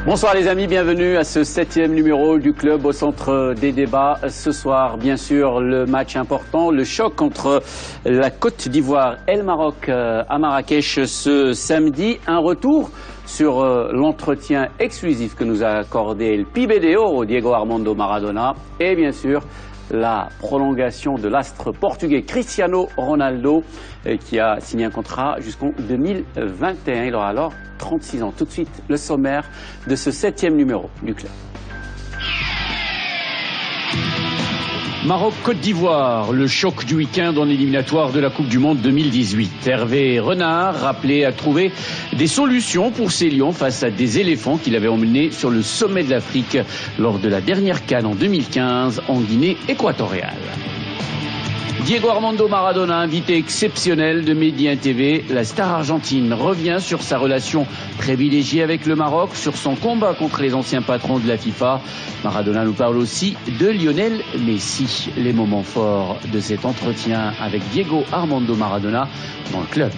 Bonsoir les amis, bienvenue à ce 7e numéro du club au centre des débats. Ce soir, bien sûr, le match important, le choc entre la Côte d'Ivoire et le Maroc à Marrakech ce samedi. Un retour sur l'entretien exclusif que nous a accordé le Pibe au Diego Armando Maradona et bien sûr la prolongation de l'astre portugais Cristiano Ronaldo qui a signé un contrat jusqu'en 2021. Il aura alors 36 ans. Tout de suite, le sommaire de ce 7e numéro du club. Maroc-Côte d'Ivoire, le choc du week-end en éliminatoire de la Coupe du Monde 2018. Hervé Renard, rappelé à trouver des solutions pour ces lions face à des éléphants qu'il avait emmenés sur le sommet de l'Afrique lors de la dernière CAN en 2015 en Guinée équatoriale. Diego Armando Maradona, invité exceptionnel de Média TV. La star argentine revient sur sa relation privilégiée avec le Maroc, sur son combat contre les anciens patrons de la FIFA. Maradona nous parle aussi de Lionel Messi. Les moments forts de cet entretien avec Diego Armando Maradona dans le club.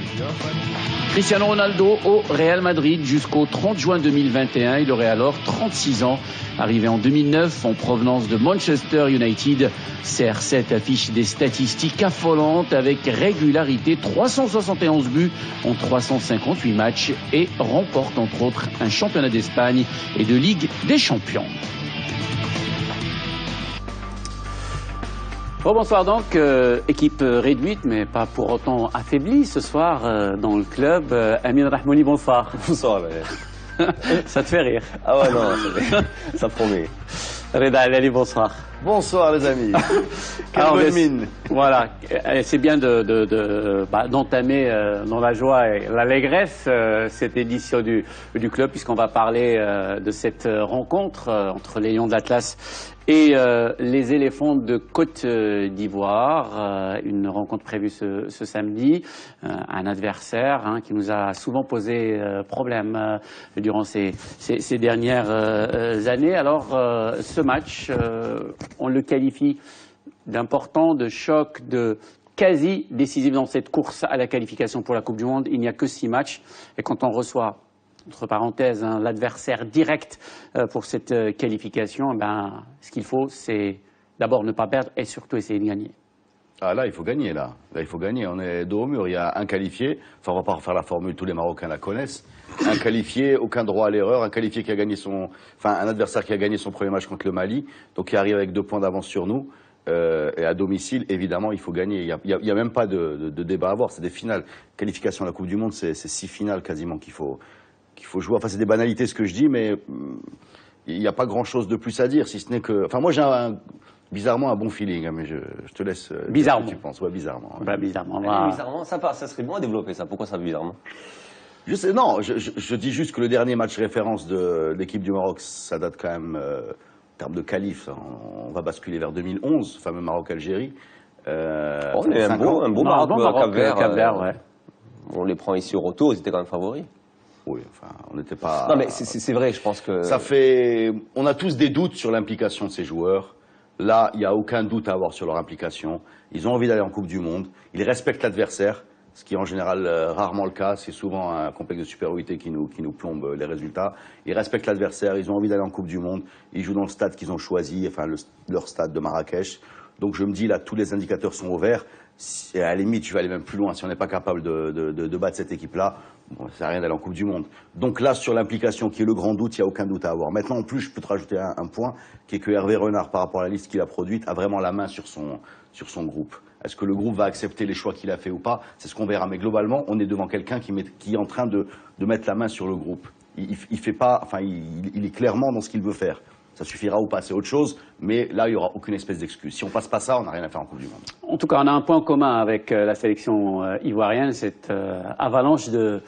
Cristiano Ronaldo au Real Madrid jusqu'au 30 juin 2021. Il aurait alors 36 ans. Arrivé en 2009 en provenance de Manchester United, CR7 affiche des statistiques affolantes avec régularité, 371 buts en 358 matchs et remporte entre autres un championnat d'Espagne et de Ligue des Champions. Oh, bonsoir donc, équipe réduite mais pas pour autant affaiblie ce soir dans le club. Amin Rahmouni, bonsoir. Bonsoir. Ça te fait rire? Ah ouais, non, ça promet. Reda Alali, bonsoir. Bonsoir les amis. Quelle bonne mine. Voilà, c'est bien d'entamer dans la joie et l'allégresse cette édition du club, puisqu'on va parler de cette rencontre entre les Lions de l'Atlas et les éléphants de Côte d'Ivoire. Une rencontre prévue ce samedi. Un adversaire qui nous a souvent posé problème durant ces dernières années. Alors, ce match, on le qualifie d'important, de choc, de quasi décisif dans cette course à la qualification pour la Coupe du Monde. Il n'y a que 6 matchs. Et quand on reçoit, entre parenthèses, l'adversaire direct pour cette qualification, ce qu'il faut, c'est d'abord ne pas perdre et surtout essayer de gagner. Ah là, il faut gagner, là. Là, il faut gagner. On est dos au mur. Il y a un qualifié. Enfin, on va pas refaire la formule, tous les Marocains la connaissent. Un qualifié, aucun droit à l'erreur. Un qualifié qui a gagné un adversaire qui a gagné son premier match contre le Mali, donc qui arrive avec 2 points d'avance sur nous. Et à domicile, évidemment, il faut gagner. Il y a même pas de débat à avoir. C'est des finales. Qualification à la Coupe du Monde, c'est 6 finales quasiment qu'il faut jouer. Enfin, c'est des banalités ce que je dis, mais il n'y a pas grand-chose de plus à dire, si ce n'est que... Enfin, moi, j'ai bizarrement un bon feeling, mais je te laisse... Bizarrement. Tu penses, ouais, bizarrement. Ouais. Bizarrement. Bizarrement, ça serait bon à développer, ça. Pourquoi ça, bizarrement? Je sais, non, je dis juste que le dernier match référence de l'équipe du Maroc, ça date quand même, en termes de qualif, on va basculer vers 2011, fameux Maroc-Algérie. On est un beau Maroc-Cap-Vert. Ouais. On les prend ici au retour, ils étaient quand même favoris. Oui, enfin, on n'était pas... Non, mais c'est vrai, je pense que... On a tous des doutes sur l'implication de ces joueurs. Là, il n'y a aucun doute à avoir sur leur implication. Ils ont envie d'aller en Coupe du Monde. Ils respectent l'adversaire, ce qui est en général rarement le cas. C'est souvent un complexe de supériorité qui nous plombe les résultats. Ils respectent l'adversaire, ils ont envie d'aller en Coupe du Monde. Ils jouent dans le stade qu'ils ont choisi, enfin leur stade de Marrakech. Donc je me dis, là, tous les indicateurs sont au vert. À la limite, je vais aller même plus loin. Si on n'est pas capable de battre cette équipe-là, bon, ça sert à rien d'aller en Coupe du Monde. Donc là, sur l'implication, qui est le grand doute, il n'y a aucun doute à avoir. Maintenant, en plus, je peux te rajouter un point, qui est que Hervé Renard, par rapport à la liste qu'il a produite, a vraiment la main sur son groupe. Est-ce que le groupe va accepter les choix qu'il a fait ou pas? C'est ce qu'on verra. Mais globalement, on est devant quelqu'un qui est en train de mettre la main sur le groupe. Il fait pas, enfin, il est clairement dans ce qu'il veut faire. Ça suffira ou pas, c'est autre chose, mais là, il n'y aura aucune espèce d'excuse. Si on passe pas ça, on n'a rien à faire en Coupe du Monde. En tout cas, on a un point commun avec la sélection ivoirienne, cette avalanche de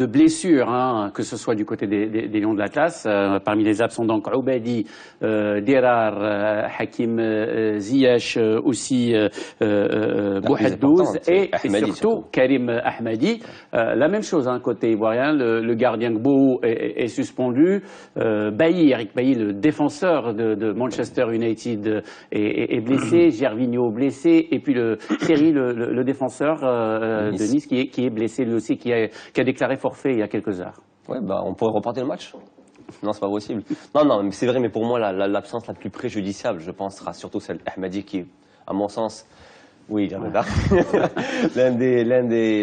blessures, que ce soit du côté des Lions de l'Atlas. Parmi les absents, donc, Oubadi, Dirar, Hakim Ziyech, aussi Bouhaddouz et surtout Karim Ahmadi. La même chose, côté ivoirien, le gardien Gbou est suspendu. Eric Bailly, le défenseur de Manchester United est blessé, Gervinho blessé, et puis Thierry, le défenseur de Nice qui est blessé lui aussi, qui a déclaré forfait il y a quelques heures. Ouais, on pourrait reporter le match. Non, c'est pas possible. Non, mais c'est vrai, mais pour moi, l'absence la plus préjudiciable, je pense, sera surtout celle d'Ahmadi qui, à mon sens, oui, Jamel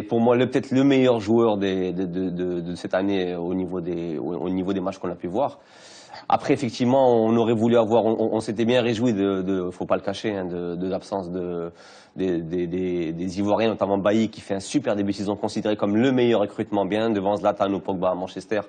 pour moi, peut-être le meilleur joueur de cette année au niveau des matchs qu'on a pu voir. Après, effectivement, on aurait voulu avoir, on s'était bien réjoui faut pas le cacher, hein, de l'absence des Ivoiriens, notamment Bailly, qui fait un super début de saison, considéré comme le meilleur recrutement bien, devant Zlatan ou Pogba à Manchester,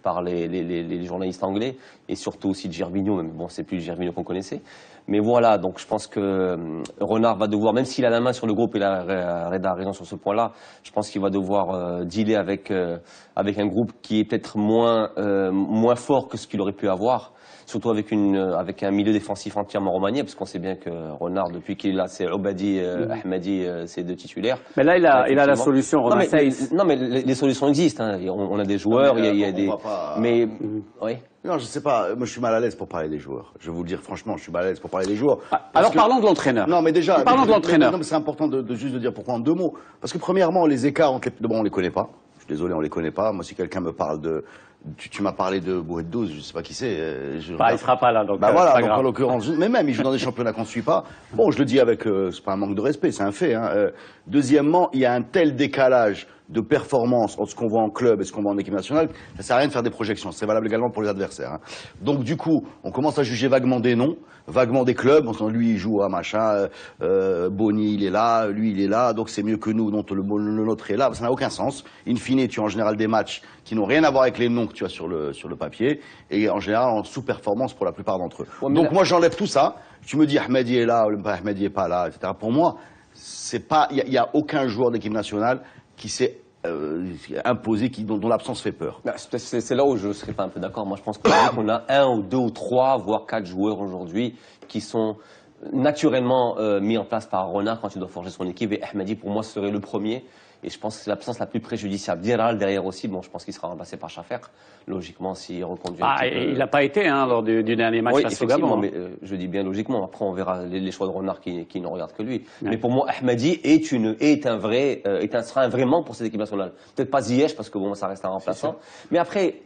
par les journalistes anglais, et surtout aussi de Gervinho, mais bon, c'est plus le Gervinho qu'on connaissait. Mais voilà, donc je pense que Renard va devoir, même s'il a la main sur le groupe, et Reda a raison sur ce point-là, je pense qu'il va devoir dealer avec un groupe qui est peut-être moins fort que ce qu'il aurait pu avoir, surtout avec un milieu défensif entièrement remanié, parce qu'on sait bien que Renard, depuis qu'il est là, c'est Obadi, Ahmadi, c'est deux titulaires. Mais là, il a la solution. Non, mais les solutions existent. Hein. On a des joueurs, il y a des. Mais oui. Non, je sais pas. Moi, je suis mal à l'aise pour parler des joueurs. Je vais vous le dire franchement, je suis mal à l'aise pour parler des joueurs. Alors, parlons de l'entraîneur. Non, mais déjà. Parlons de l'entraîneur. Non, mais c'est important juste de dire pourquoi en deux mots. Parce que premièrement, les écarts entre les. Bon, on les connaît pas. Je suis désolé, on les connaît pas. Moi, si quelqu'un me parle de. Tu m'as parlé de Boued 12, je sais pas qui c'est. Il sera pas là, donc. Voilà, donc en l'occurrence, mais même, il joue dans des championnats qu'on ne suit pas. Bon, je le dis avec, c'est pas un manque de respect, c'est un fait. Hein. Deuxièmement, il y a un tel décalage de performance entre ce qu'on voit en club et ce qu'on voit en équipe nationale, ça sert à rien de faire des projections. C'est valable également pour les adversaires. Hein. Donc du coup, on commence à juger vaguement des noms, vaguement des clubs. En disant, lui, il joue à machin, Boni, il est là, lui, il est là, donc c'est mieux que nous, donc le nôtre est là. Ça n'a aucun sens. In fine, tu as en général des matchs qui n'ont rien à voir avec les noms que tu as sur le papier, et en général en sous-performance pour la plupart d'entre eux. Ouais, donc moi, j'enlève tout ça. Tu me dis Ahmadi est là, Ahmadi est pas là, etc. Pour moi, c'est pas, il y a aucun joueur d'équipe nationale qui s'est imposé, dont l'absence fait peur. C'est là où je ne serais pas un peu d'accord. Moi, je pense qu'on a un ou deux ou trois, voire quatre joueurs aujourd'hui qui sont naturellement mis en place par Renard quand il doit forger son équipe. Et Ahmadi, pour moi, serait le premier. Et je pense que c'est l'absence la plus préjudiciable. Diral derrière aussi, bon, je pense qu'il sera remplacé par Schaffer, logiquement, s'il reconduit un petit peu. Il n'a pas été lors du dernier match face au Gabon. Mais je dis bien logiquement. Après, on verra les choix de Renard qui ne regardent que lui. Ouais. Mais pour moi, Ahmadi sera un vrai manque pour cette équipe nationale. Peut-être pas Ziyech, parce que bon, ça reste un remplaçant. Mais après,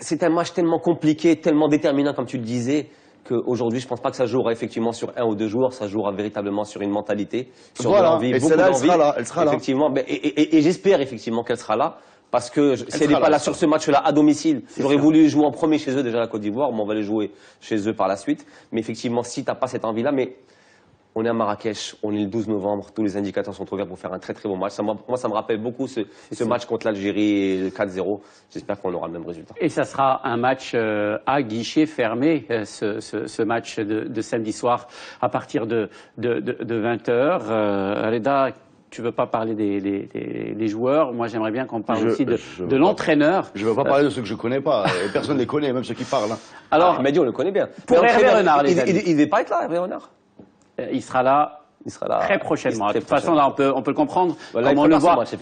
c'est un match tellement compliqué, tellement déterminant, comme tu le disais, qu'aujourd'hui, je ne pense pas que ça jouera effectivement sur un ou deux joueurs, ça jouera véritablement sur une mentalité, sur de l'envie, beaucoup d'envie. Elle sera là. Effectivement, et j'espère effectivement qu'elle sera là, parce que si elle n'est pas là sur ce match-là à domicile, j'aurais voulu jouer en premier chez eux, déjà à la Côte d'Ivoire, mais on va les jouer chez eux par la suite. Mais effectivement, si tu n'as pas cette envie-là, mais on est à Marrakech, on est le 12 novembre, tous les indicateurs sont ouverts pour faire un très très bon match. Moi, ça me rappelle beaucoup ce match contre l'Algérie 4-0. J'espère qu'on aura le même résultat. Et ça sera un match à guichet fermé, ce match de samedi soir, à partir de 20h. Reda, tu veux pas parler des joueurs? Moi, j'aimerais bien qu'on parle aussi de l'entraîneur. Je veux pas parler de ceux que je connais pas. Personne ne les connaît, même ceux qui parlent. Hein. Alors, Ahmadi, on le connaît bien. Pour Hervé Renard, il ne devait pas être là, Hervé Renard. Il sera là très prochainement. De toute façon, là, on peut le comprendre. Voilà,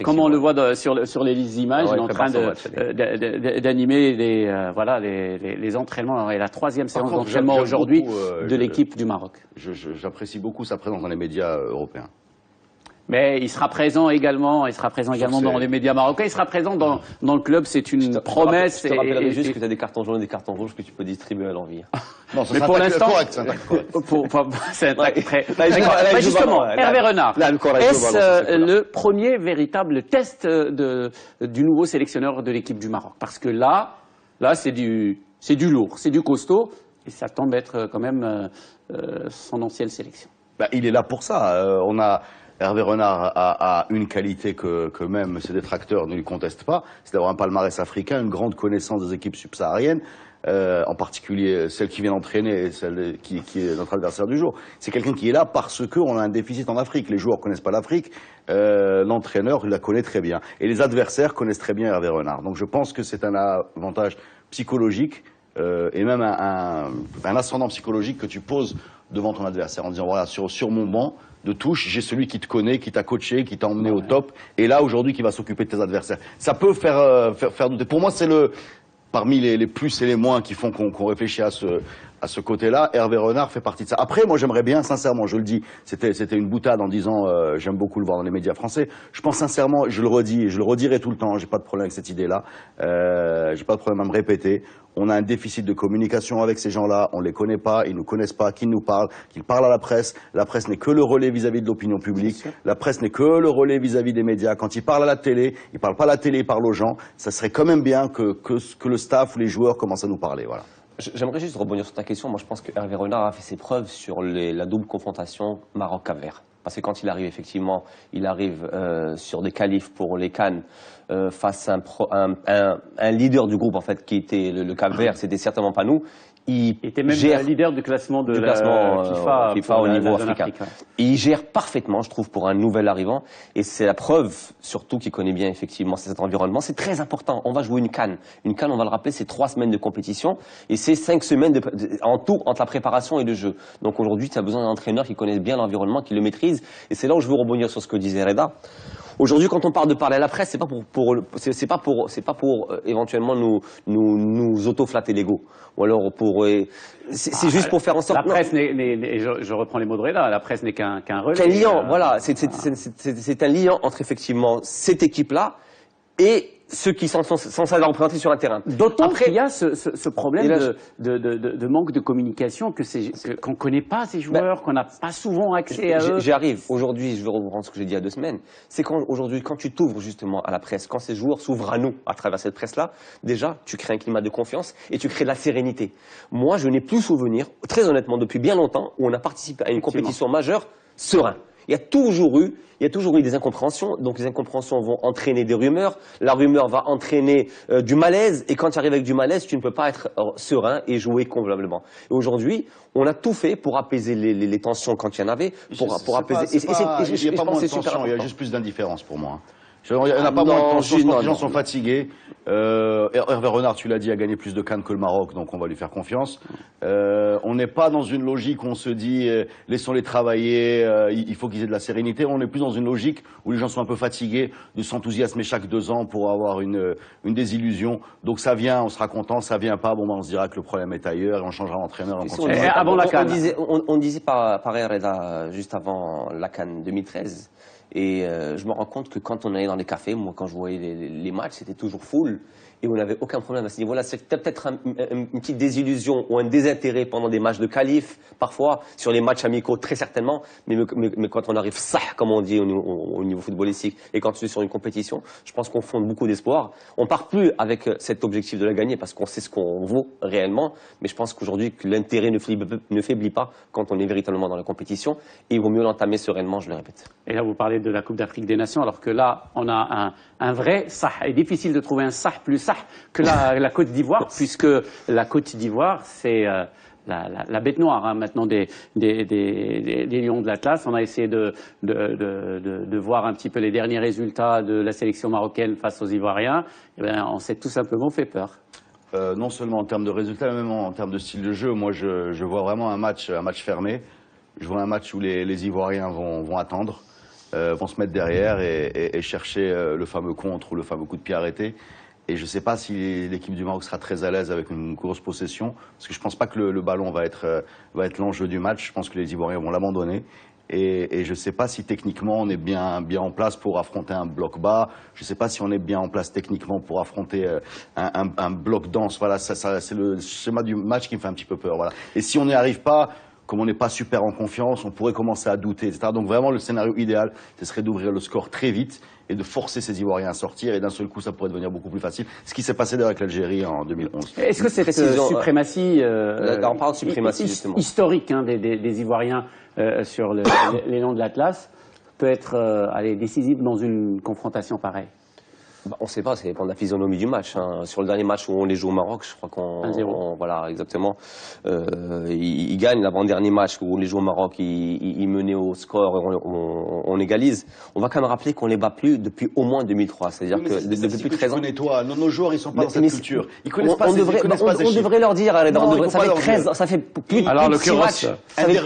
comme on le voit sur les images, il est en train d'animer les entraînements et la troisième séance d'entraînement aujourd'hui de l'équipe du Maroc. J'apprécie beaucoup sa présence dans les médias européens. Mais il sera présent également dans les médias marocains, il sera présent dans le club, c'est une promesse. Je te rappellerai juste que tu as des cartons jaunes et des cartons rouges que tu peux distribuer à l'envie. Non, mais pour l'instant, c'est un tacle très... Justement, Hervé Renard, est-ce le premier véritable test du nouveau sélectionneur de l'équipe du Maroc? Parce que là c'est du lourd, c'est du costaud, et ça tombe être quand même son ancienne sélection. Il est là pour ça. Hervé Renard a une qualité que même ses détracteurs ne lui contestent pas, c'est d'avoir un palmarès africain, une grande connaissance des équipes subsahariennes, en particulier celle qui vient d'entraîner et celle qui est notre adversaire du jour. C'est quelqu'un qui est là parce qu'on a un déficit en Afrique. Les joueurs connaissent pas l'Afrique, l'entraîneur la connaît très bien. Et les adversaires connaissent très bien Hervé Renard. Donc je pense que c'est un avantage psychologique et même un ascendant psychologique que tu poses devant ton adversaire en disant voilà, sur mon banc de touche, j'ai celui qui te connaît, qui t'a coaché, qui t'a emmené au top, et là aujourd'hui qui va s'occuper de tes adversaires. Ça peut faire douter. Pour moi, c'est parmi les plus et les moins qui font qu'on réfléchit à à ce côté-là, Hervé Renard fait partie de ça. Après, moi, j'aimerais bien, sincèrement, je le dis, c'était une boutade en disant, j'aime beaucoup le voir dans les médias français. Je pense sincèrement, je le redis, et je le redirai tout le temps, j'ai pas de problème avec cette idée-là, j'ai pas de problème à me répéter. On a un déficit de communication avec ces gens-là, on les connaît pas, ils nous connaissent pas, qu'ils nous parlent, qu'ils parlent à la presse. La presse n'est que le relais vis-à-vis de l'opinion publique. La presse n'est que le relais vis-à-vis des médias. Quand ils parlent à la télé, ils parlent pas à la télé, ils parlent aux gens. Ça serait quand même bien que le staff ou les joueurs commencent à nous parler, voilà. J'aimerais juste rebondir sur ta question. Moi, je pense que Hervé Renard a fait ses preuves sur la double confrontation Maroc-Cap-Vert. Parce que quand il arrive, effectivement, il arrive sur des qualifs pour les CAN face à un leader du groupe, en fait, qui était le Cap-Vert. C'était certainement pas nous. Il était même leader du classement de la FIFA au niveau africain. Et il gère parfaitement, je trouve, pour un nouvel arrivant. Et c'est la preuve, surtout, qu'il connaît bien effectivement cet environnement. C'est très important. On va jouer une CAN. Une CAN, on va le rappeler, c'est 3 semaines de compétition. Et c'est 5 semaines en tout entre la préparation et le jeu. Donc aujourd'hui, tu as besoin d'un entraîneur qui connaisse bien l'environnement, qui le maîtrise. Et c'est là où je veux rebondir sur ce que disait Reda. Aujourd'hui, quand on parle de parler à la presse, c'est pas pour éventuellement nous auto-flatter l'ego, ou alors c'est juste pour faire en sorte. La presse je reprends les mots de Reda, la presse n'est qu'un relais. Qu'un liant, voilà, c'est un liant entre effectivement cette équipe-là et ceux qui sont censés la représenter sur un terrain. D'autant qu'il y a ce problème de manque de communication, qu'on ne connaît pas ces joueurs, qu'on n'a pas souvent accès à eux. J'y arrive. Aujourd'hui, je vais reprendre ce que j'ai dit il y a 2 semaines. C'est qu'aujourd'hui, quand tu t'ouvres justement à la presse, quand ces joueurs s'ouvrent à nous à travers cette presse-là, déjà, tu crées un climat de confiance et tu crées de la sérénité. Moi, je n'ai plus souvenir, très honnêtement, depuis bien longtemps, où on a participé à une compétition majeure serein. Il y a toujours eu des incompréhensions. Donc les incompréhensions vont entraîner des rumeurs. La rumeur va entraîner du malaise. Et quand tu arrives avec du malaise, tu ne peux pas être serein et jouer convenablement. Et aujourd'hui, on a tout fait pour apaiser les tensions quand il y en avait. Il n'y a pas moins de tension, il y a juste plus d'indifférence pour moi. Il n'y en a pas moins de tension, je pense que les gens sont fatigués. Hervé Renard, tu l'as dit, a gagné plus de CAN que le Maroc, donc on va lui faire confiance. On n'est pas dans une logique où on se dit laissons-les travailler, il faut qu'ils aient de la sérénité. On est plus dans une logique où les gens sont un peu fatigués de s'enthousiasmer chaque 2 ans pour avoir une désillusion. Donc ça vient, on sera content, ça vient pas, bon, on se dira que le problème est ailleurs et on changera d'entraîneur. Avant la CAN. On disait par Reda juste avant la CAN 2013. Et je me rends compte que quand on allait dans les cafés, moi quand je voyais les matchs, c'était toujours full. Et on n'avait aucun problème à ce niveau-là. C'est peut-être une petite désillusion ou un désintérêt pendant des matchs de qualif, parfois, sur les matchs amicaux, très certainement. Mais quand on arrive ça, comme on dit au niveau footballistique, et quand tu es sur une compétition, je pense qu'on fonde beaucoup d'espoir. On part plus avec cet objectif de la gagner parce qu'on sait ce qu'on vaut réellement. Mais je pense qu'aujourd'hui, que l'intérêt ne faiblit pas quand on est véritablement dans la compétition. Et il vaut mieux l'entamer sereinement, je le répète. Et là, vous parlez de la Coupe d'Afrique des Nations, alors que là, on a un vrai sah. Il est difficile de trouver un sah plus sah que la Côte d'Ivoire, puisque la Côte d'Ivoire, c'est la bête noire maintenant des Lions de l'Atlas. On a essayé de voir un petit peu les derniers résultats de la sélection marocaine face aux Ivoiriens. Eh bien, on s'est tout simplement fait peur. Non seulement en termes de résultats, mais même en termes de style de jeu. Moi, je vois vraiment un match fermé. Je vois un match où les Ivoiriens vont attendre, vont se mettre derrière et chercher le fameux contre ou le fameux coup de pied arrêté. Et je ne sais pas si l'équipe du Maroc sera très à l'aise avec une grosse possession, parce que je ne pense pas que le ballon va être l'enjeu du match. Je pense que les Ivoiriens vont l'abandonner. Et je ne sais pas si techniquement on est bien en place pour affronter un bloc bas. Je ne sais pas si on est bien en place techniquement pour affronter un bloc dense. Voilà, c'est le schéma du match qui me fait un petit peu peur. Voilà. Et si on n'y arrive pas, comme on n'est pas super en confiance, on pourrait commencer à douter, etc. Donc vraiment, le scénario idéal, ce serait d'ouvrir le score très vite et de forcer ces Ivoiriens à sortir. Et d'un seul coup, ça pourrait devenir beaucoup plus facile. Ce qui s'est passé d'ailleurs avec l'Algérie en 2011. Est-ce que cette suprématie, on parle de suprématie justement, historique des Ivoiriens sur les Lions de l'Atlas peut être décisive dans une confrontation pareille? On ne sait pas, ça dépend de la physionomie du match. Hein. Sur le dernier match où on les joue au Maroc, je crois voilà, exactement. Ils gagnent l'avant-dernier match où on les joue au Maroc, ils menaient au score, on égalise. On va quand même rappeler qu'on les bat plus depuis au moins 2003. C'est-à-dire que depuis plus de 13 ans. Toi, nos joueurs, ils sont pas dans cette culture. Ils connaissent pas. On devrait leur dire, ça fait plus de 6 matchs. Ça fait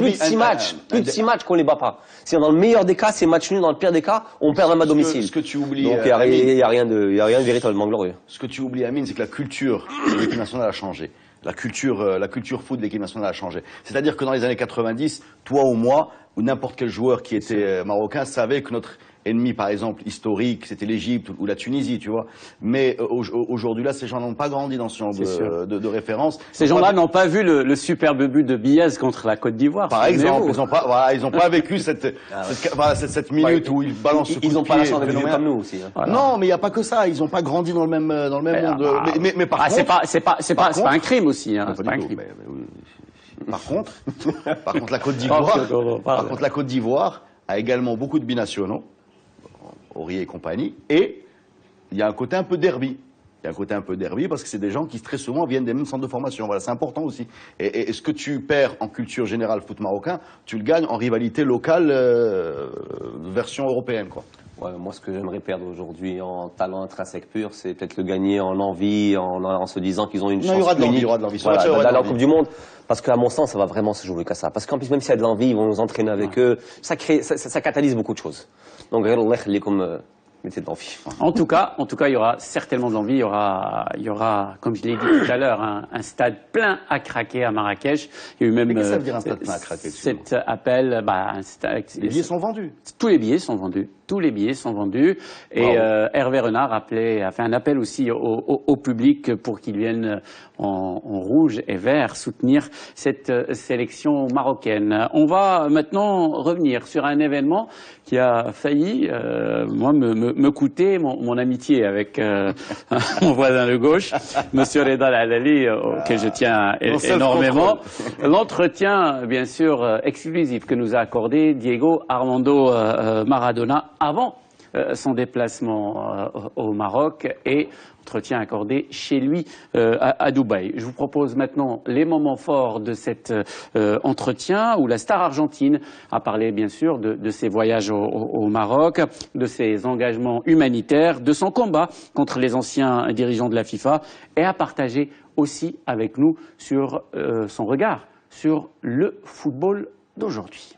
plus de 6 matchs qu'on les bat pas. Si dans le meilleur des cas, c'est match nul, dans le pire des cas, on perd à domicile. Ce que tu oublies. Donc il y a rien de véritablement glorieux. Ce que tu oublies, Amine, c'est que la culture de l'équipe nationale a changé. la culture foot de l'équipe nationale a changé. C'est-à-dire que dans les années 90, toi ou moi, ou n'importe quel joueur qui était marocain savait que notre ennemi, par exemple, historique, c'était l'Égypte ou la Tunisie, tu vois. Mais aujourd'hui, là, ces gens n'ont pas grandi dans ce genre de référence. Ces gens-là n'ont pas vu le superbe but de Biaz contre la Côte d'Ivoire. Par exemple, ils n'ont pas vécu cette minute où ils balancent ce coup de pied. Ils n'ont pas la chance de vivre comme nous aussi. Hein. Voilà. Non, mais il n'y a pas que ça. Ils n'ont pas grandi dans le même monde. Mais par contre, c'est pas un crime aussi. Hein, c'est pas un crime. Par contre, la Côte d'Ivoire a également beaucoup de binationaux. Aurier et compagnie, et il y a un côté un peu derby. Il y a un côté un peu derby parce que c'est des gens qui très souvent viennent des mêmes centres de formation. Voilà, c'est important aussi. Et ce que tu perds en culture générale foot marocain, tu le gagnes en rivalité locale version européenne, quoi. Ouais, moi, ce que j'aimerais perdre aujourd'hui en talent intrinsèque pur, c'est peut-être le gagner en envie, en se disant qu'ils ont une chance unique. Il y aura de l'envie. Voilà, d'aller en Coupe du Monde. Parce qu'à mon sens, ça va vraiment se jouer qu'à ça. Parce qu'en plus, même s'il y a de l'envie, ils vont nous entraîner avec eux. Ça catalyse beaucoup de choses. Donc, mettez de l'envie. En tout cas, il y aura certainement de l'envie. Il y aura, comme je l'ai dit tout à l'heure, un stade plein à craquer à Marrakech. Il y a eu même. Mais qu'est-ce que ça veut dire un stade plein à craquer? Cet appel, un stade. Les billets sont vendus. Tous les billets sont vendus. Tous les billets sont vendus. Et Hervé Renard a fait un appel aussi au public pour qu'il vienne en rouge et vert soutenir cette sélection marocaine. On va maintenant revenir sur un événement qui a failli, moi, me coûter mon amitié avec mon voisin de gauche, Monsieur Reda Al-Halali, auquel je tiens énormément. L'entretien, bien sûr, exclusif que nous a accordé Diego Armando Maradona avant son déplacement au Maroc et entretien accordé chez lui à Dubaï. Je vous propose maintenant les moments forts de cet entretien où la star argentine a parlé bien sûr de ses voyages au Maroc, de ses engagements humanitaires, de son combat contre les anciens dirigeants de la FIFA et a partagé aussi avec nous sur son regard sur le football d'aujourd'hui.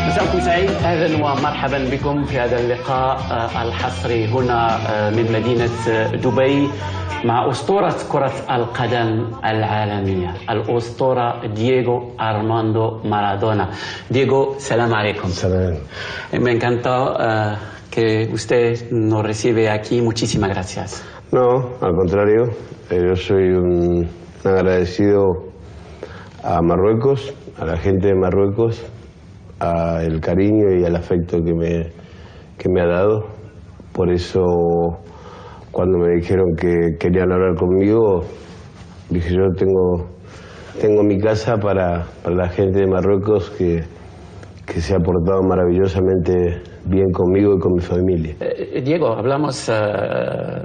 مساءكم سعيد اهلا ومرحبا بكم في هذا اللقاء الحصري هنا من مدينه دبي مع اسطوره كره القدم العالميه الاسطوره دييغو ارماندو مارادونا. Diego, salam alaikum. Salam. Me encantó que usted nos recibe aquí. Muchísimas gracias. No, al contrario, yo soy un agradecido a Marruecos, a la gente de Marruecos, al cariño y al afecto que me ha dado. Por eso, cuando me dijeron que querían hablar conmigo, dije yo tengo mi casa para la gente de Marruecos que se ha portado maravillosamente bien conmigo y con mi familia. Diego, hablamos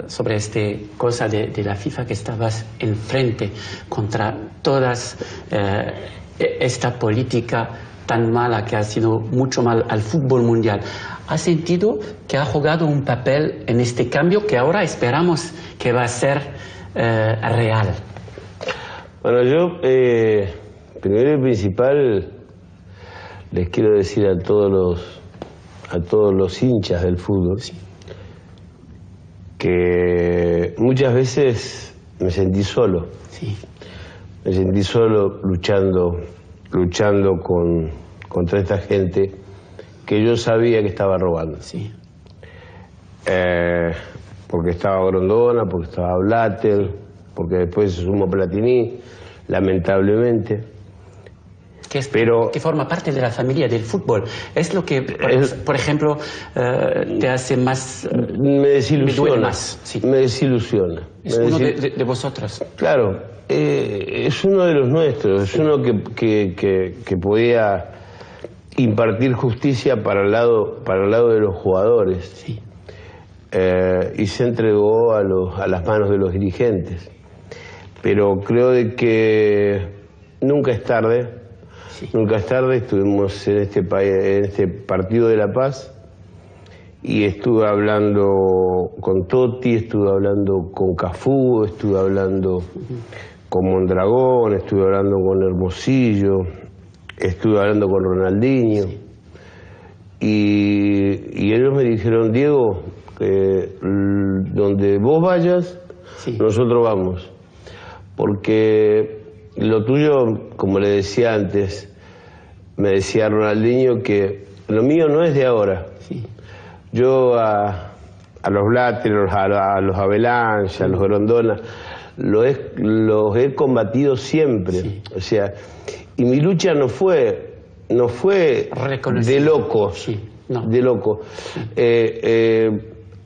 sobre esta cosa de la FIFA que estabas enfrente contra todas esta política tan mala que ha sido mucho mal al fútbol mundial. ¿Ha sentido que ha jugado un papel en este cambio que ahora esperamos que va a ser real? Bueno, yo primero y principal les quiero decir a todos los hinchas del fútbol que muchas veces me sentí solo. Sí. Me sentí solo luchando contra esta gente que yo sabía que estaba robando. Sí. Porque estaba Grondona, porque estaba Blatter, porque después se sumó Platini, lamentablemente. Que forma parte de la familia del fútbol. Es lo que, por ejemplo, te hace más... Me desilusiona. Me más. Sí. Me desilusiona. Es uno de vosotros. Claro, es uno de los nuestros, es uno que podía impartir justicia para el lado de los jugadores. Sí. Y se entregó a las manos de los dirigentes. Pero creo de que nunca es tarde. Sí. Nunca es tarde. Estuvimos en este partido de La Paz y estuve hablando con Totti, estuve hablando con Cafú, estuve hablando con Mondragón, estuve hablando con Hermosillo, estuve hablando con Ronaldinho. Y ellos me dijeron, Diego, donde vos vayas, nosotros vamos. Porque lo tuyo, como le decía antes, me decía Ronaldinho que lo mío no es de ahora. Yo a los Blatter, a los Avalanche, a los Grondona, los he combatido siempre. O sea, y mi lucha no fue de loco, de loco.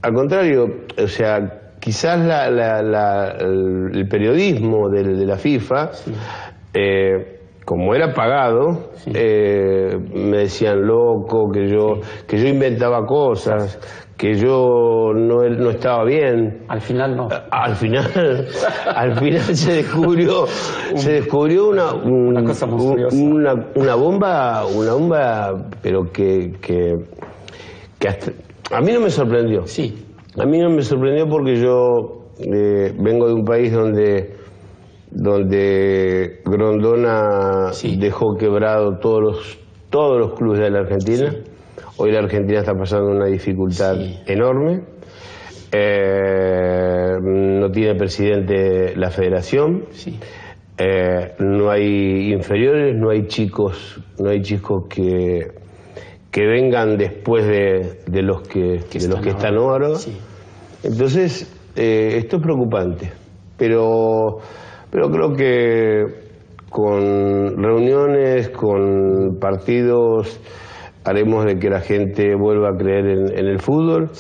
Al contrario, o sea, quizás el periodismo de la FIFA, como era pagado, me decían loco, que yo inventaba cosas, que yo no estaba bien. Al final no. Al final se descubrió una cosa monstruosa. una bomba, pero que hasta, a mí no me sorprendió. Sí. A mí no me sorprendió porque yo vengo de un país donde Grondona dejó quebrado todos los clubes de la Argentina. Hoy la Argentina está pasando una dificultad enorme. No tiene presidente la federación. No hay inferiores, no hay chicos que vengan después de los que están ahora. Entonces, esto es preocupante. Pero creo que con reuniones, con partidos, haremos de que la gente vuelva a creer en el fútbol,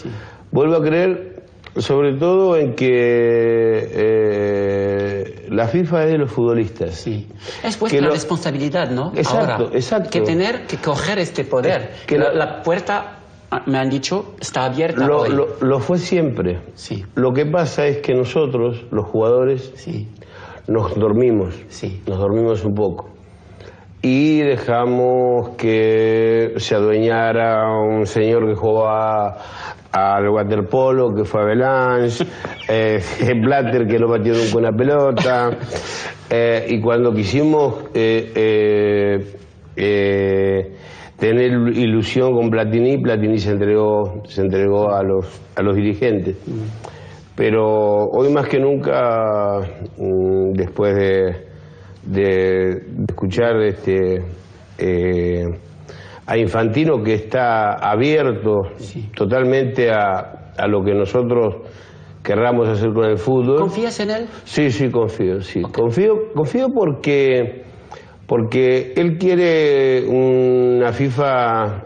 vuelva a creer sobre todo en que la FIFA es de los futbolistas. Es vuestra responsabilidad, ¿no? Exacto, ahora, exacto. Que tener que coger este poder. Que la puerta, me han dicho, está abierta hoy. Lo fue siempre. Lo que pasa es que nosotros, los jugadores, nos dormimos un poco. Y dejamos que se adueñara un señor que jugaba al waterpolo, que fue Avalanche, Blatter, que no batió nunca una pelota. Y cuando quisimos tener ilusión con Platini se entregó a los dirigentes. Pero hoy más que nunca, después de escuchar a Infantino, que está abierto totalmente a lo que nosotros querramos hacer con el fútbol. ¿Confías en él? Sí, confío. Confío porque él quiere una FIFA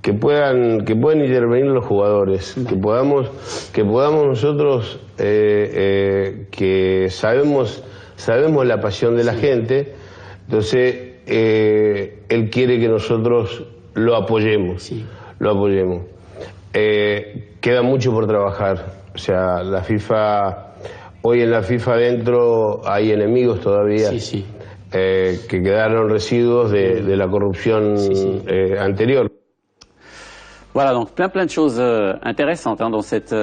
que puedan intervenir los jugadores, que podamos nosotros, que sabemos la pasión de la gente, entonces él quiere que nosotros lo apoyemos. Queda mucho por trabajar, o sea, hoy en la FIFA adentro hay enemigos todavía. Que quedaron residuos de la corrupción anterior. Voilà, donc plein de choses intéressantes dans cette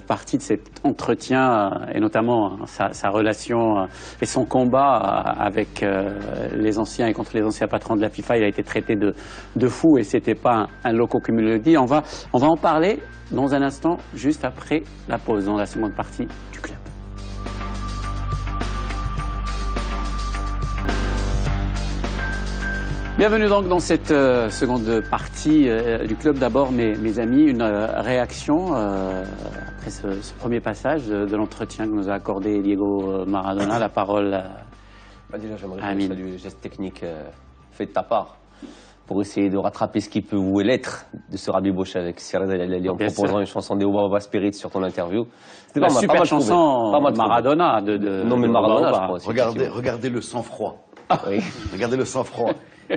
partie de cet entretien, et notamment sa relation et son combat avec les anciens et contre les anciens patrons de la FIFA. Il a été traité de fou et c'était pas un loco comme il le dit. On va en parler dans un instant, juste après la pause, dans la seconde partie du club. Bienvenue donc dans cette seconde partie du club. D'abord, mes amis, une réaction après ce premier passage de l'entretien que nous a accordé Diego Maradona. La parole déjà, j'aimerais saluer le geste technique fait de ta part pour essayer de rattraper ce qui peut vouer l'être de ce rabiboché avec Cyril Zalali en proposant une chanson des Oba Spirit sur ton interview. C'était la super chanson Maradona Non, mais Maradona, je crois. Regardez le sang-froid. Regardez le sang-froid.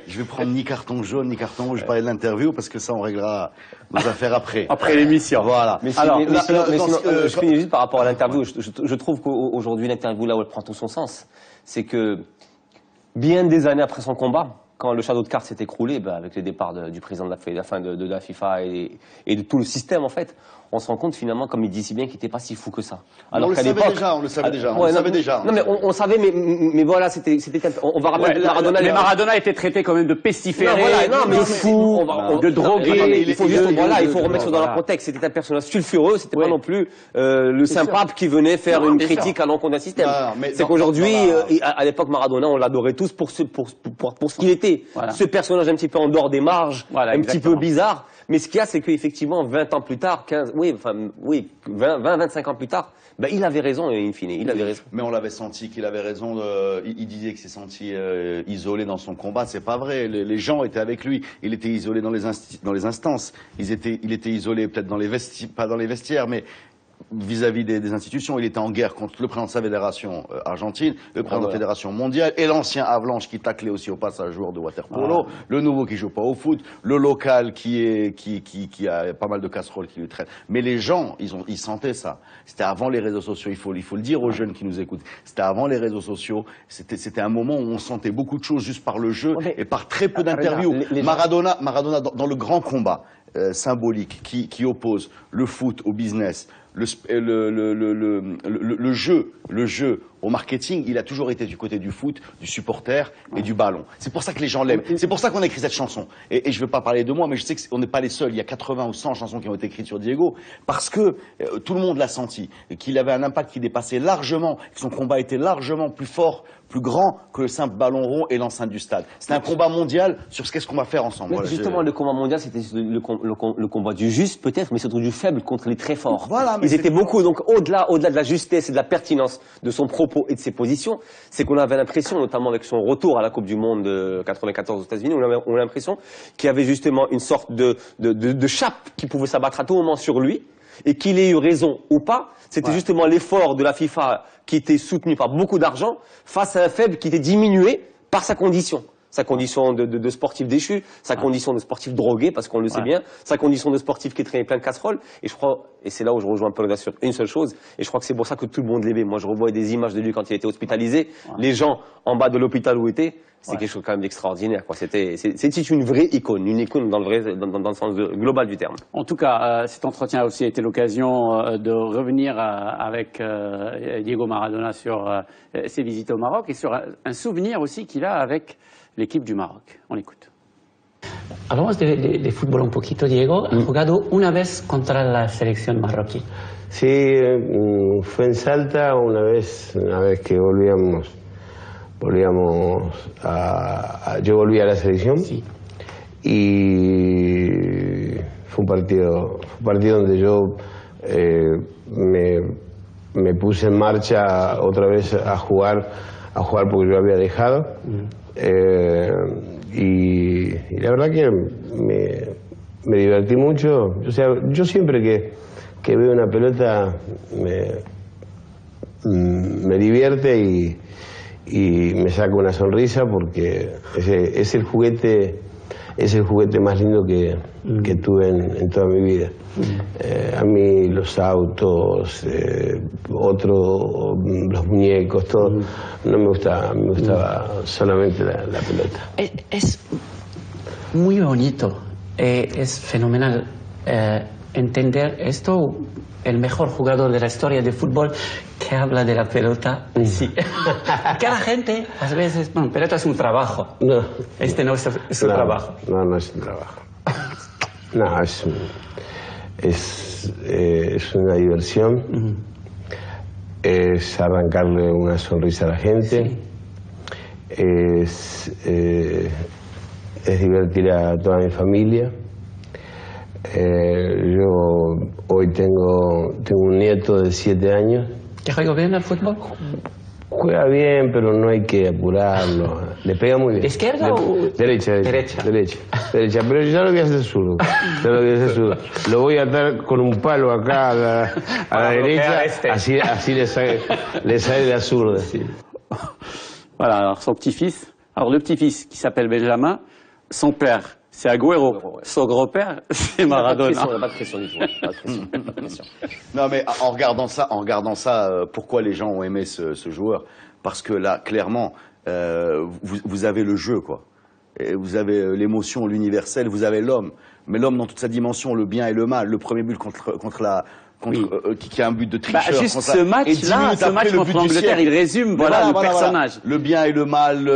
Je vais prendre ni carton jaune ni carton rouge. Je parlais de l'interview parce que ça, on réglera nos affaires après. Après l'émission. Voilà. Mais sinon, je finis juste par rapport à l'interview. Je trouve qu'aujourd'hui, l'interview, là où elle prend tout son sens, c'est que bien des années après son combat, quand le château de cartes s'est écroulé, avec le départ du président de la FIFA et de tout le système, en fait, on se rend compte finalement, comme il dit si bien, qu'il n'était pas si fou que ça. Alors on le savait déjà. Non, mais on savait, mais voilà, c'était. On va rappeler Maradona. Mais Maradona était traité quand même de pestiféré, de fou, de drogué. Il faut remettre ça dans le contexte. C'était un personnage sulfureux, c'était pas non plus le saint pape qui venait faire une critique à l'encontre d'un système. C'est qu'aujourd'hui, à l'époque, Maradona, on l'adorait tous pour ce qu'il était. Voilà. Ce personnage un petit peu en dehors des marges, petit peu bizarre. Mais ce qu'il y a, c'est qu'effectivement, 20 ans plus tard, 20-25 ans plus tard, il avait raison, in fine, il avait raison. Mais on l'avait senti qu'il avait raison. Il disait qu'il s'est senti isolé dans son combat. C'est pas vrai. Les gens étaient avec lui. Il était isolé dans les instances. Il était isolé peut-être pas dans les vestiaires, mais vis-à-vis des institutions. Il était en guerre contre le président de sa fédération argentine, le président de la fédération mondiale, et l'ancien Avalanche qui taclait aussi au passage joueur de water-polo, le nouveau qui joue pas au foot, le local qui a pas mal de casseroles qui lui traînent. Mais les gens, ils sentaient ça. C'était avant les réseaux sociaux, il faut le dire aux jeunes qui nous écoutent. C'était avant les réseaux sociaux. C'était un moment où on sentait beaucoup de choses juste par le jeu et par très peu d'interviews. Maradona, dans le grand combat symbolique qui oppose le foot au business, le jeu au marketing, il a toujours été du côté du foot, du supporter et du ballon. C'est pour ça que les gens l'aiment. C'est pour ça qu'on a écrit cette chanson. Et je ne veux pas parler de moi, mais je sais qu'on n'est pas les seuls. Il y a 80 ou 100 chansons qui ont été écrites sur Diego, parce que tout le monde l'a senti, et qu'il avait un impact qui dépassait largement, que son combat était largement plus fort, plus grand que le simple ballon rond et l'enceinte du stade. C'était un combat mondial sur qu'est-ce qu'on va faire ensemble. Voilà, justement, le combat mondial, c'était le combat du juste, peut-être, mais surtout du faible contre les très forts. Voilà, ils étaient beaucoup, donc au-delà de la justesse et de la pertinence de son propos et de ses positions, c'est qu'on avait l'impression, notamment avec son retour à la Coupe du Monde de 94 aux États-Unis, on a l'impression qu'il y avait justement une sorte de chape qui pouvait s'abattre à tout moment sur lui, et qu'il ait eu raison ou pas, c'était justement l'effort de la FIFA qui était soutenu par beaucoup d'argent face à un faible qui était diminué par sa condition de sportif déchu, sa condition de sportif drogué, parce qu'on le sait bien, sa condition de sportif qui traînait plein de casseroles. Et je crois, et c'est là où je rejoins Paul sur une seule chose, et je crois que c'est pour ça que tout le monde l'aimait. Moi, je revois des images de lui quand il était hospitalisé, les gens en bas de l'hôpital où il était, c'est quelque chose quand même d'extraordinaire, quoi. C'était une vraie icône, dans le sens global du terme. En tout cas, cet entretien a aussi été l'occasion de revenir avec Diego Maradona sur ses visites au Maroc et sur un souvenir aussi qu'il a avec l'équipe du Maroc. On l'écoute. Hablamos de fútbol un poquito, Diego. Ha jugado una vez contra la selección marroquí. Sí, fue en Salta una vez que volvíamos yo volví a la selección, sí. Y fue un partido donde yo me puse en marcha otra vez a jugar porque yo había dejado. Y la verdad que me divertí mucho. O sea, yo siempre que veo una pelota me divierte y me saca una sonrisa porque es el juguete más lindo que tuve en toda mi vida. A mí los autos, los muñecos, todo, no me gustaba, me gustaba solamente la pelota. Es muy bonito, es fenomenal entender esto. El mejor jugador de la historia de fútbol que habla de la pelota. Sí. Cada gente, a veces, bueno, pelota es un trabajo. No. Este no es un trabajo. No es un trabajo. No, es una diversión. Es arrancarle una sonrisa a la gente. Sí. Es divertir a toda mi familia. Yo hoy tengo un nieto de 7 años. ¿Que juega bien al fútbol? Juega bien, pero no hay que apurarlo. Le pega muy bien. ¿De izquierda o...? Derecha. Pero ya lo voy a hacer zurdo. Lo voy a atar con un palo acá a la derecha. Así le sale la zurda. Sí. Voilà, alors son petit-fils. Alors le petit-fils qui s'appelle Benjamin, son père, c'est Agüero. Son grand-père, c'est Maradona. Il n'y a pas de pression du tout. Pas de pression. Non, mais en regardant ça, pourquoi les gens ont aimé ce joueur? Parce que là, clairement, vous avez le jeu, quoi. vous avez l'émotion, l'universel, vous avez l'homme. Mais l'homme dans toute sa dimension, le bien et le mal. Le premier but qui a un but de tricheur. Bah, juste ce match-là, ce match contre l'Angleterre, il résume voilà, le personnage. Le bien et le mal,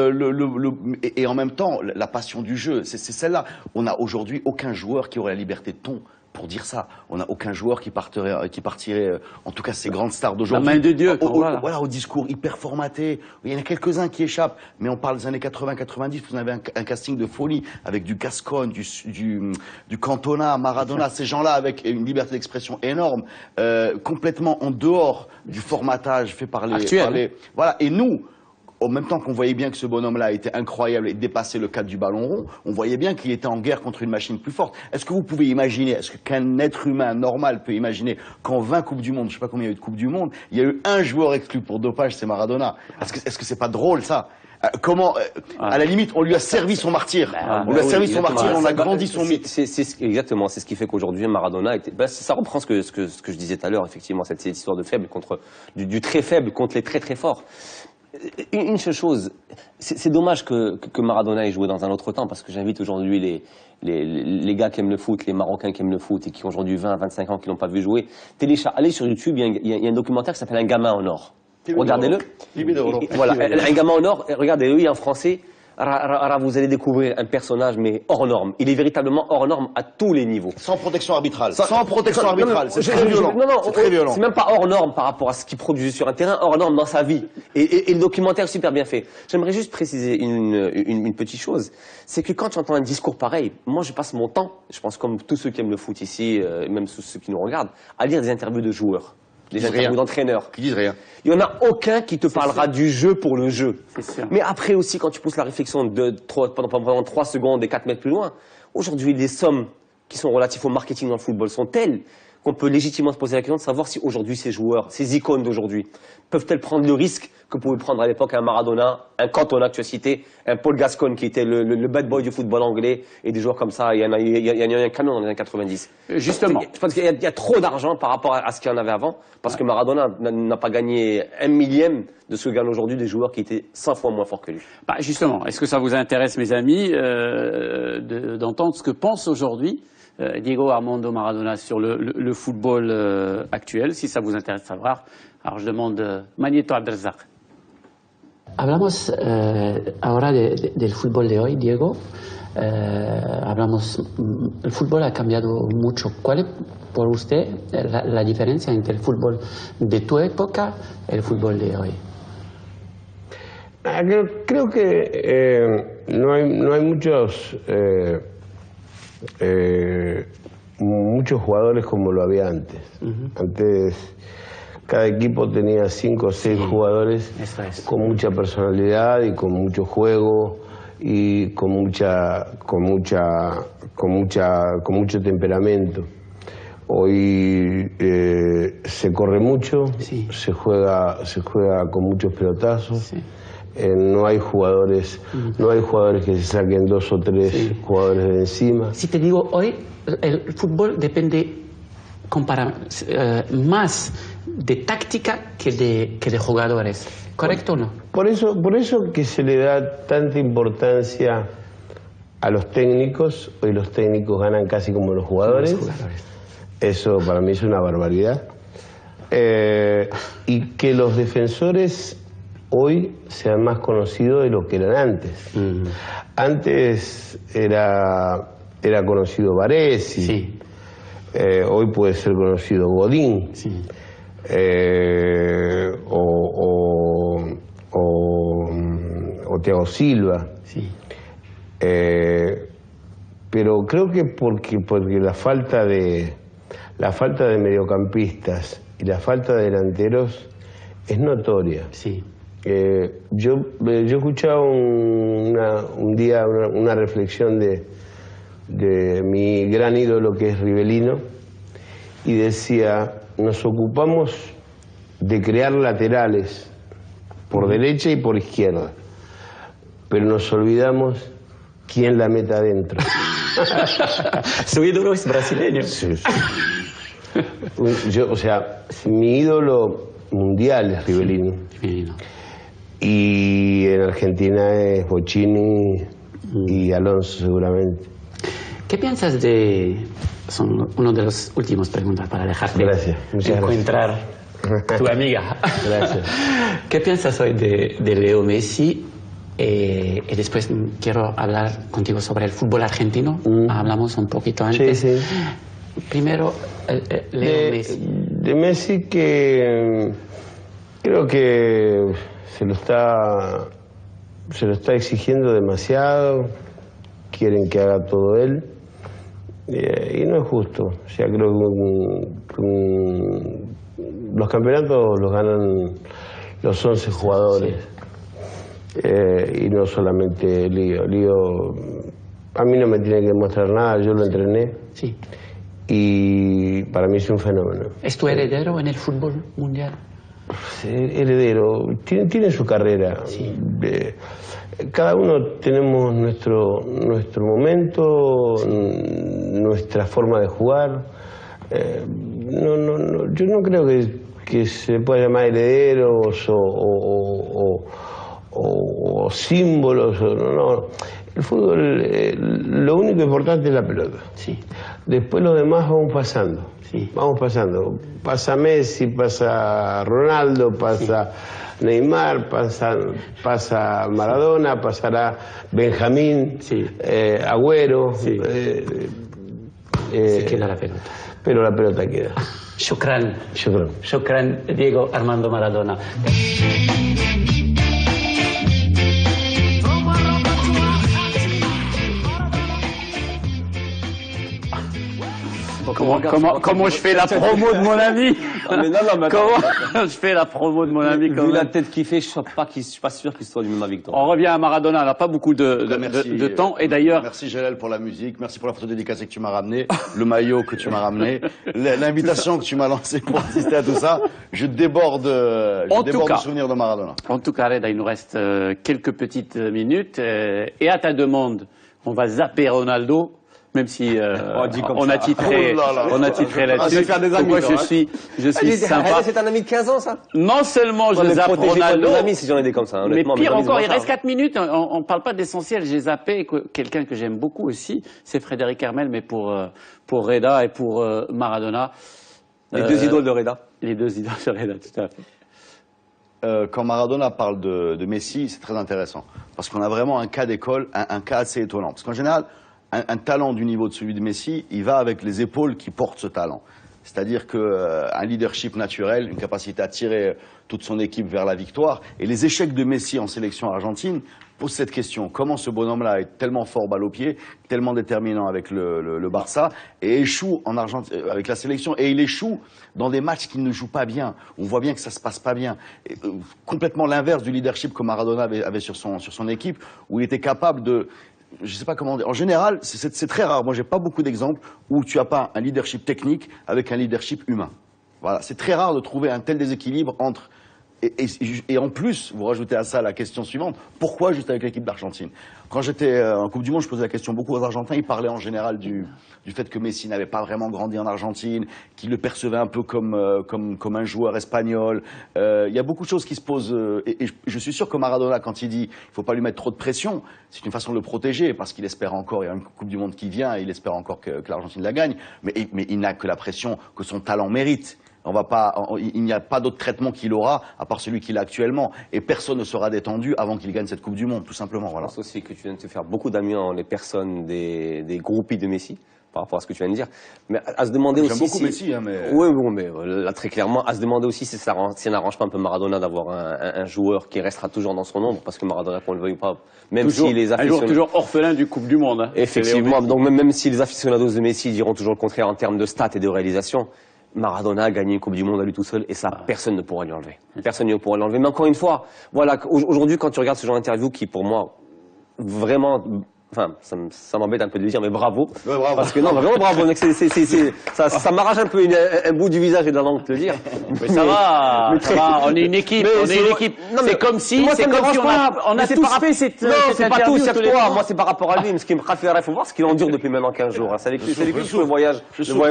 et en même temps, la passion du jeu, c'est celle-là. On n'a aujourd'hui aucun joueur qui aurait la liberté de ton pour dire ça. On n'a aucun joueur qui partirait, en tout cas ces grandes stars d'aujourd'hui. La main de Dieu. Voilà, au discours hyper formaté. Il y en a quelques-uns qui échappent, mais on parle des années 80-90, vous avez un casting de folie, avec du Gascogne, du Cantona, Maradona, ces gens-là avec une liberté d'expression énorme, complètement en dehors du formatage fait par les... Voilà, et nous... En même temps qu'on voyait bien que ce bonhomme-là était incroyable et dépassait le cadre du ballon rond, on voyait bien qu'il était en guerre contre une machine plus forte. Est-ce que vous pouvez imaginer, est-ce qu'un être humain normal peut imaginer qu'en 20 Coupes du Monde, je ne sais pas combien il y a eu de Coupes du Monde, il y a eu un joueur exclu pour dopage, c'est Maradona. Est-ce que c'est pas drôle ça? Comment, à la limite, on lui a servi son martyr. On lui a servi son martyr, on a grandi son mythe. Exactement, c'est ce qui fait qu'aujourd'hui Maradona était. Ça reprend ce que je disais tout à l'heure, effectivement, cette histoire de faible contre du très faible contre les très très forts. Une seule chose, c'est dommage que Maradona ait joué dans un autre temps, parce que j'invite aujourd'hui les gars qui aiment le foot, les Marocains qui aiment le foot et qui ont aujourd'hui 20, 25 ans, qui l'ont pas vu jouer. Allez sur YouTube, il y a un documentaire qui s'appelle Un gamin en or. Regardez-le. Voilà, Un gamin en or, regardez-le, il est en français. Vous allez découvrir un personnage, mais hors norme. Il est véritablement hors norme à tous les niveaux. Sans protection arbitrale. Sans protection arbitrale. C'est très violent. C'est très violent. C'est même pas hors norme par rapport à ce qu'il produisait sur un terrain, hors norme dans sa vie. Et le documentaire est super bien fait. J'aimerais juste préciser une petite chose. C'est que quand j'entends un discours pareil, moi je passe mon temps, je pense comme tous ceux qui aiment le foot ici, même ceux qui nous regardent, à lire des interviews de joueurs. Des interviews d'entraîneurs. Qui disent rien. Il n'y en a aucun qui te parlera du jeu pour le jeu. Sûr. Mais après aussi, quand tu pousses la réflexion pendant 3 secondes et 4 mètres plus loin, aujourd'hui, les sommes qui sont relatives au marketing dans le football sont telles qu'on peut légitimement se poser la question de savoir si aujourd'hui ces joueurs, ces icônes d'aujourd'hui, peuvent-elles prendre le risque que pouvait prendre à l'époque un Maradona, un Cantona que tu as cité, un Paul Gascogne qui était le bad boy du football anglais, et des joueurs comme ça, il y en a eu un canon dans les années 90. Justement. Je pense qu'il y a trop d'argent par rapport à ce qu'il y en avait avant, parce que Maradona n'a pas gagné 1/1000 de ce que gagnent aujourd'hui des joueurs qui étaient 100 fois moins forts que lui. Bah justement, est-ce que ça vous intéresse, mes amis, d'entendre ce que pense aujourd'hui Diego Armando Maradona sur le football actuel? Si ça vous intéresse de savoir, alors je demande Magneto Abdelrazak. Hablamos ahora del fútbol de hoy, Diego. El fútbol ha cambiado mucho. ¿Cuál es, por usted, la diferencia entre el fútbol de tu época y el fútbol de hoy? Creo que no hay muchos jugadores como lo había antes. Antes cada equipo tenía 5 o 6 jugadores con mucha personalidad y con mucho juego y con mucho temperamento. Hoy se corre mucho, se juega con muchos pelotazos. No hay jugadores que se saquen 2 o 3 jugadores de encima. Si te digo hoy, el fútbol depende más de táctica que de jugadores, ¿correcto o no? Por eso que se le da tanta importancia a los técnicos. Hoy los técnicos ganan casi como los jugadores. Eso para mí es una barbaridad. Y que los defensores hoy sean más conocidos de lo que eran antes. Antes era conocido Baresi. Sí. Hoy puede ser conocido Godín. Sí. O Thiago Silva. Sí. Pero creo que porque la falta de mediocampistas y la falta de delanteros es notoria. Sí. Yo escuchaba un día una reflexión de mi gran ídolo, que es Rivelino, y decía: nos ocupamos de crear laterales por derecha y por izquierda, pero nos olvidamos quién la meta adentro. Su ídolo es brasileño. Sí. Mi ídolo mundial es Rivelino. Y en Argentina es Bochini y Alonso seguramente. ¿Qué piensas de... Son uno de los últimos preguntas para dejarte Gracias, muchas encontrar tu amiga. Gracias. ¿Qué piensas hoy de Leo Messi? Y después quiero hablar contigo sobre el fútbol argentino. Hablamos un poquito antes. Sí, sí. Primero, Leo Messi. De Messi, que creo que se lo está exigiendo demasiado, quieren que haga todo él, y no es justo. O sea, creo que los campeonatos los ganan los 11 jugadores, y no solamente Lío. Lío a mí no me tiene que demostrar nada, yo lo entrené. Sí. Y para mí es un fenómeno. ¿Es tu heredero en el fútbol mundial? Heredero, tiene su carrera. Sí. Cada uno tenemos nuestro momento, nuestra forma de jugar. Yo no creo que se pueda llamar herederos o símbolos. No. El fútbol, lo único importante es la pelota. Sí. Después los demás vamos pasando. Sí. Vamos pasando. Pasa Messi, pasa Ronaldo, pasa Neymar, pasa Maradona, pasará Benjamín, Agüero. Sí. Se queda la pelota. Pero la pelota queda. Shukran. Shukran. Shukran, Diego Armando Maradona. Comment je fais la promo de mon ami? Comment je fais la promo de mon ami? Vu la tête qu'il fait, je suis pas sûr qu'il soit du même avec toi. On revient à Maradona, on n'a pas beaucoup de temps. Et d'ailleurs, merci Jalal pour la musique, merci pour la photo dédicacée que tu m'as ramenée, le maillot que tu m'as ramené, l'invitation que tu m'as lancée pour assister à tout ça. Je déborde de souvenirs de Maradona. En tout cas, Reda, il nous reste quelques petites minutes. Et à ta demande, on va zapper Ronaldo. Même si on a titré là-dessus. Moi, je suis sympa. C'est un ami de 15 ans, ça? Non seulement je zappe Ronaldo, amis, si j'en ai des comme ça, mais pire encore, il reste 4 minutes. On parle pas d'essentiel. J'ai zappé quelqu'un que j'aime beaucoup aussi, c'est Frédéric Hermel, mais pour Reda et pour Maradona. Les deux idoles de Reda. Les deux idoles de Reda, tout à fait. Quand Maradona parle de Messi, c'est très intéressant. Parce qu'on a vraiment un cas d'école, un cas assez étonnant. Parce qu'en général, un talent du niveau de celui de Messi, il va avec les épaules qui portent ce talent. C'est-à-dire qu'un leadership naturel, une capacité à tirer toute son équipe vers la victoire. Et les échecs de Messi en sélection argentine posent cette question. Comment ce bonhomme-là est tellement fort balle au pied, tellement déterminant avec le Barça, et échoue en Argentine, avec la sélection, et il échoue dans des matchs qu'il ne joue pas bien. On voit bien que ça se passe pas bien. Et, complètement l'inverse du leadership que Maradona avait sur son équipe, où il était capable de... Je sais pas comment dire. En général, c'est très rare. Moi, j'ai pas beaucoup d'exemples où tu as pas un leadership technique avec un leadership humain. Voilà, c'est très rare de trouver un tel déséquilibre entre. Et en plus, vous rajoutez à ça la question suivante, pourquoi juste avec l'équipe d'Argentine? Quand j'étais en Coupe du Monde, je posais la question beaucoup aux Argentins, ils parlaient en général du fait que Messi n'avait pas vraiment grandi en Argentine, qu'ils le percevaient un peu comme un joueur espagnol. Il y a beaucoup de choses qui se posent, et je suis sûr que Maradona, quand il dit il ne faut pas lui mettre trop de pression, c'est une façon de le protéger, parce qu'il espère encore, il y a une Coupe du Monde qui vient, et il espère encore que l'Argentine la gagne, mais il n'a que la pression que son talent mérite. Il n'y a pas d'autre traitement qu'il aura à part celui qu'il a actuellement, et personne ne sera détendu avant qu'il gagne cette Coupe du Monde, tout simplement. Voilà. Je pense aussi que tu viens de te faire beaucoup d'amis dans les personnes des groupies de Messi, par rapport à ce que tu viens de dire. Mais à se demander aussi. J'aime beaucoup Messi, hein, mais. Oui, bon, mais là très clairement, à se demander aussi si ça n'arrange pas un peu Maradona d'avoir un joueur qui restera toujours dans son ombre, parce que Maradona, qu'on le veuille pas, même si les aficionados. Toujours orphelin du Coupe du Monde. Hein. Effectivement, donc même si les aficionados de Messi diront toujours le contraire en termes de stats et de réalisation. Maradona a gagné une Coupe du Monde à lui tout seul, et ça, personne ne pourra lui enlever. Personne ne pourra l'enlever. Mais encore une fois, voilà, aujourd'hui, quand tu regardes ce genre d'interview qui, pour moi, vraiment, enfin, ça m'embête un peu de le dire, mais bravo. Ouais, bravo. Parce que non, vraiment bravo. Ça m'arrache un peu un bout du visage et de la langue de te le dire. Mais ça va, on est une équipe, C'est comme si, on a tous fait cette non, c'est pas tout, c'est toi. Moi, c'est par rapport à lui. Mais ce qui me préfère, il faut voir ce qu'il endure depuis maintenant 15 jours. C'est avec lui le voyage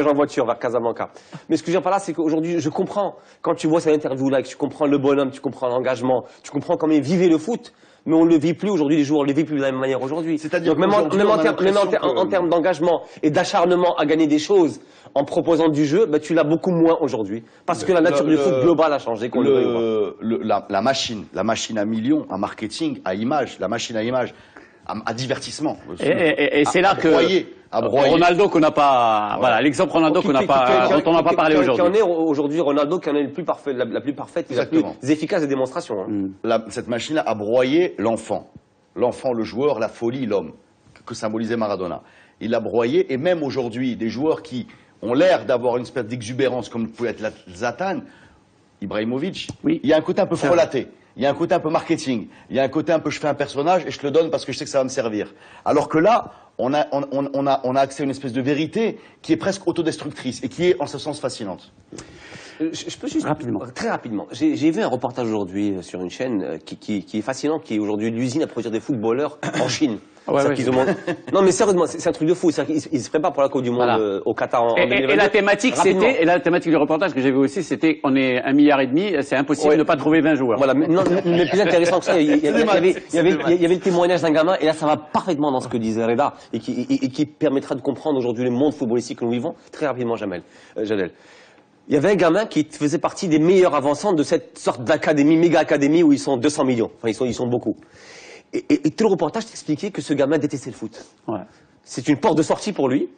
en voiture vers Casablanca. Mais ce que je veux dire par là, c'est qu'aujourd'hui, je comprends, quand tu vois cette interview-là, que tu comprends le bonhomme, tu comprends l'engagement, tu comprends comment il vivait le foot. Mais on ne le vit plus aujourd'hui, les joueurs ne le vivent plus de la même manière aujourd'hui. C'est-à-dire Donc même en termes d'engagement et d'acharnement à gagner des choses en proposant du jeu, bah, tu l'as beaucoup moins aujourd'hui. Parce que la nature du foot global a changé. La machine à millions, à marketing, à image, la machine à image, à divertissement. Et c'est là que Ronaldo qu'on n'a pas, voilà, l'exemple Ronaldo qu'on n'a pas, dont on n'a pas parlé aujourd'hui. Qui en est aujourd'hui Ronaldo, qui en est le plus parfait, la plus parfaite, et la plus efficace des démonstrations. Cette machine-là a broyé l'enfant, le joueur, la folie, l'homme, que symbolisait Maradona. Il l'a broyé, et même aujourd'hui, des joueurs qui ont l'air d'avoir une espèce d'exubérance, comme pouvait être Zlatan, Ibrahimovic, il y a un côté un peu frelaté. Il y a un côté un peu marketing, il y a un côté un peu je fais un personnage et je te le donne parce que je sais que ça va me servir. Alors que là, on a accès à une espèce de vérité qui est presque autodestructrice et qui est en ce sens fascinante. Je peux juste très rapidement. J'ai vu un reportage aujourd'hui sur une chaîne qui est fascinant, qui est aujourd'hui l'usine à produire des footballeurs en Chine. Non mais sérieusement, c'est un truc de fou. Ils se préparent pour la Coupe du Monde au Qatar en 2022. Et la thématique du reportage que j'ai vu aussi, c'était on est 1,5 milliard, c'est impossible de ne pas trouver 20 joueurs. Voilà, mais plus intéressant que ça, il y avait le témoignage d'un gamin, et là ça va parfaitement dans ce que disait Reda, et qui permettra de comprendre aujourd'hui le monde footballistique que nous vivons très rapidement, Jadel. Il y avait un gamin qui faisait partie des meilleurs avançants de cette sorte d'académie, méga académie où ils sont 200 millions. Enfin, ils sont beaucoup. Et tout le reportage t'expliquait que ce gamin détestait le foot. Ouais. C'est une porte de sortie pour lui.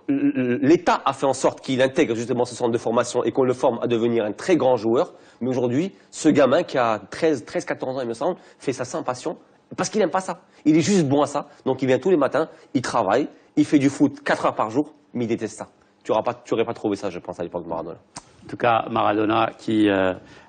L'État a fait en sorte qu'il intègre justement ce centre de formation et qu'on le forme à devenir un très grand joueur. Mais aujourd'hui, ce gamin qui a 13-14 ans, il me semble, fait ça sans passion parce qu'il n'aime pas ça. Il est juste bon à ça. Donc il vient tous les matins, il travaille, il fait du foot 4 heures par jour, mais il déteste ça. Tu n'aurais pas trouvé ça, je pense, à l'époque de Maradona. En tout cas, Maradona qui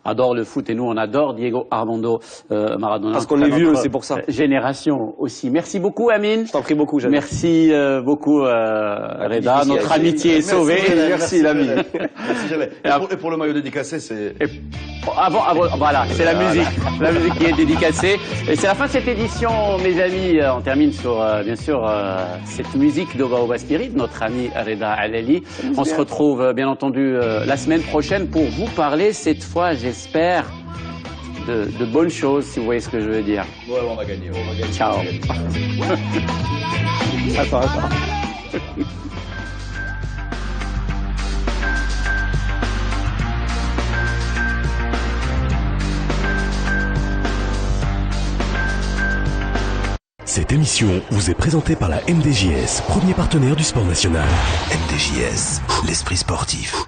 adore le foot et nous on adore Diego Armando Maradona. Parce qu'on est vieux, c'est pour ça. Génération aussi. Merci beaucoup Amine. Je t'en prie beaucoup, Jeanne. Merci beaucoup Reda. Notre amitié est sauvée. Merci l'ami. Merci Jeanne. Et pour le maillot dédicacé, c'est... Voilà, c'est la musique. La musique qui est dédicacée. Et c'est la fin de cette édition, mes amis. On termine sur, bien sûr, cette musique d'Oba Oba Spirit, notre ami Reda Alali. On se retrouve, bien entendu, la semaine prochaine pour vous parler, cette fois, j'espère, de bonnes choses, si vous voyez ce que je veux dire. Ouais, on va gagner. Ciao. Attends. Cette émission vous est présentée par la MDJS, premier partenaire du sport national. MDJS, l'esprit sportif.